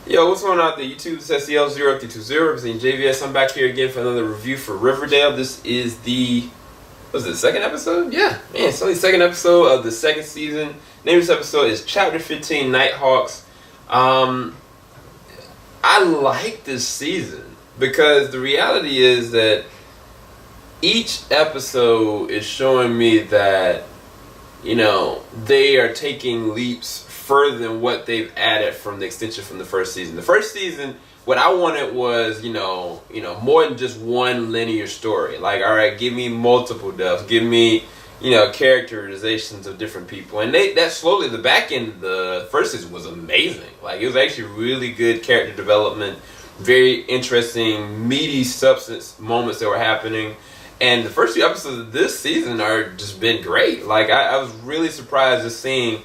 Yo, what's going on out there? YouTube, it's SEL0320, representing JVS. I'm back here again for another review for Riverdale. This is the second episode? Yeah, man, it's only the second episode of the second season. Name of this episode is Chapter 15, Nighthawks. I like this season because the reality is that each episode is showing me that, you know, they are taking leaps further than what they've added from the extension from the first season. The first season, what I wanted was, you know, more than just one linear story. Like, all right, give me multiple deaths, give me, characterizations of different people, and that slowly, the back end of the first season was amazing. Like, it was actually really good character development, very interesting, meaty substance moments that were happening. And the first few episodes of this season are just been great. Like, I was really surprised just seeing,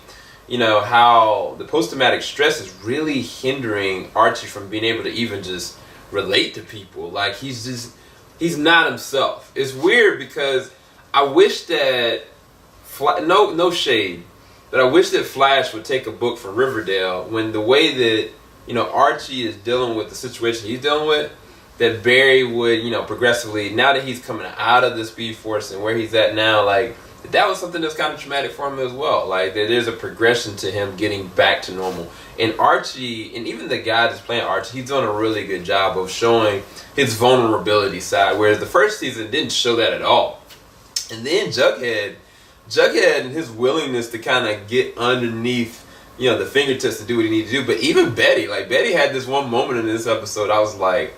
how the post-traumatic stress is really hindering Archie from being able to even just relate to people. Like, he's not himself. It's weird because I wish that, no shade, but I wish that Flash would take a book from Riverdale when the way that, Archie is dealing with the situation he's dealing with, that Barry would, progressively, now that he's coming out of the Speed Force and where he's at now, like, that was something that's kind of traumatic for him as well. Like, there's a progression to him getting back to normal. And Archie, and even the guy that's playing Archie, he's doing a really good job of showing his vulnerability side, whereas the first season didn't show that at all. And then Jughead and his willingness to kind of get underneath, the fingertips to do what he needs to do. But even Betty had this one moment in this episode, I was like,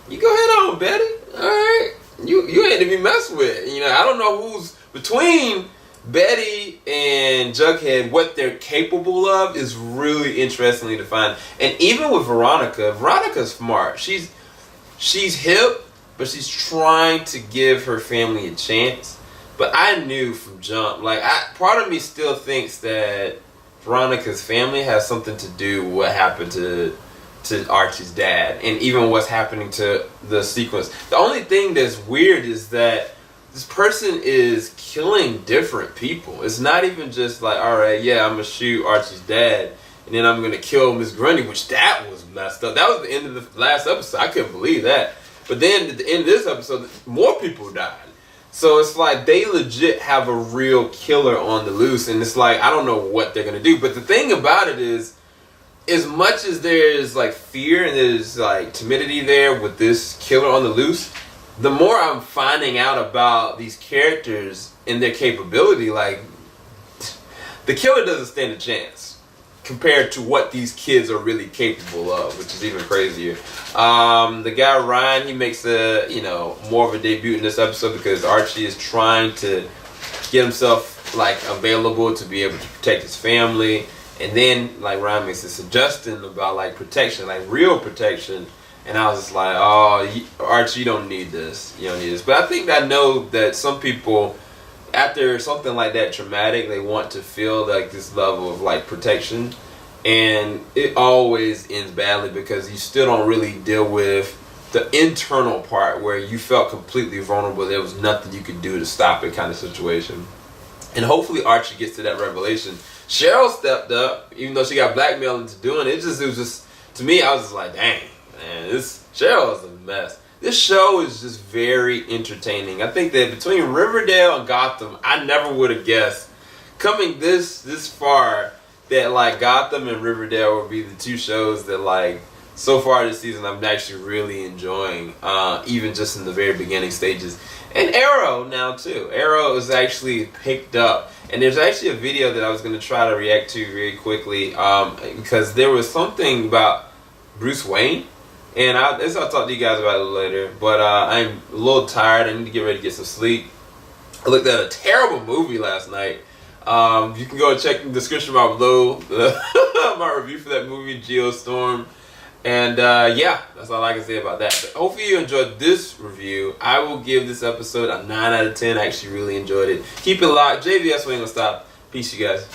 you go ahead on, Betty. All right. You ain't to be messed with. I don't know who's between Betty and Jughead, what they're capable of is really interestingly defined. And even with Veronica's smart. She's hip, but she's trying to give her family a chance. But I knew from jump, part of me still thinks that Veronica's family has something to do with what happened to Archie's dad, and even what's happening to the sequence. The only thing that's weird is that this person is killing different people. It's not even just like, all right, yeah, I'm gonna shoot Archie's dad, and then I'm gonna kill Miss Grundy, which that was messed up. That was the end of the last episode. I couldn't believe that. But then at the end of this episode, more people died. So it's like they legit have a real killer on the loose, and it's like, I don't know what they're gonna do. But the thing about it is, as much as there's like fear and there's like timidity there with this killer on the loose, the more I'm finding out about these characters and their capability, like, the killer doesn't stand a chance compared to what these kids are really capable of, which is even crazier. The guy Ryan, he makes more of a debut in this episode because Archie is trying to get himself available to be able to protect his family. And then, Ryan makes a suggestion about, protection, real protection. And I was just like, oh, Archie, you don't need this. You don't need this. But I know that some people, after something like that traumatic, they want to feel, this level of, protection. And it always ends badly because you still don't really deal with the internal part where you felt completely vulnerable. There was nothing you could do to stop it kind of situation. And hopefully Archie gets to that revelation. Cheryl stepped up, even though she got blackmailed into doing it. It was just, to me, I was just like, dang, man, Cheryl is a mess. This show is just very entertaining. I think that between Riverdale and Gotham, I never would have guessed, coming this far, that Gotham and Riverdale would be the two shows that so far this season I'm actually really enjoying, even just in the very beginning stages. And Arrow now too. Arrow is actually picked up. And there's actually a video that I was going to try to react to very quickly, because there was something about Bruce Wayne. And I'll talk to you guys about it later. But I'm a little tired. I need to get ready to get some sleep. I looked at a terrible movie last night. You can go and check the description box below my review for that movie, Geostorm. And yeah, that's all I can say about that. But hopefully you enjoyed this review. I will give this episode a 9 out of 10. I actually really enjoyed it. Keep it locked. JVS, we ain't gonna stop. Peace, you guys.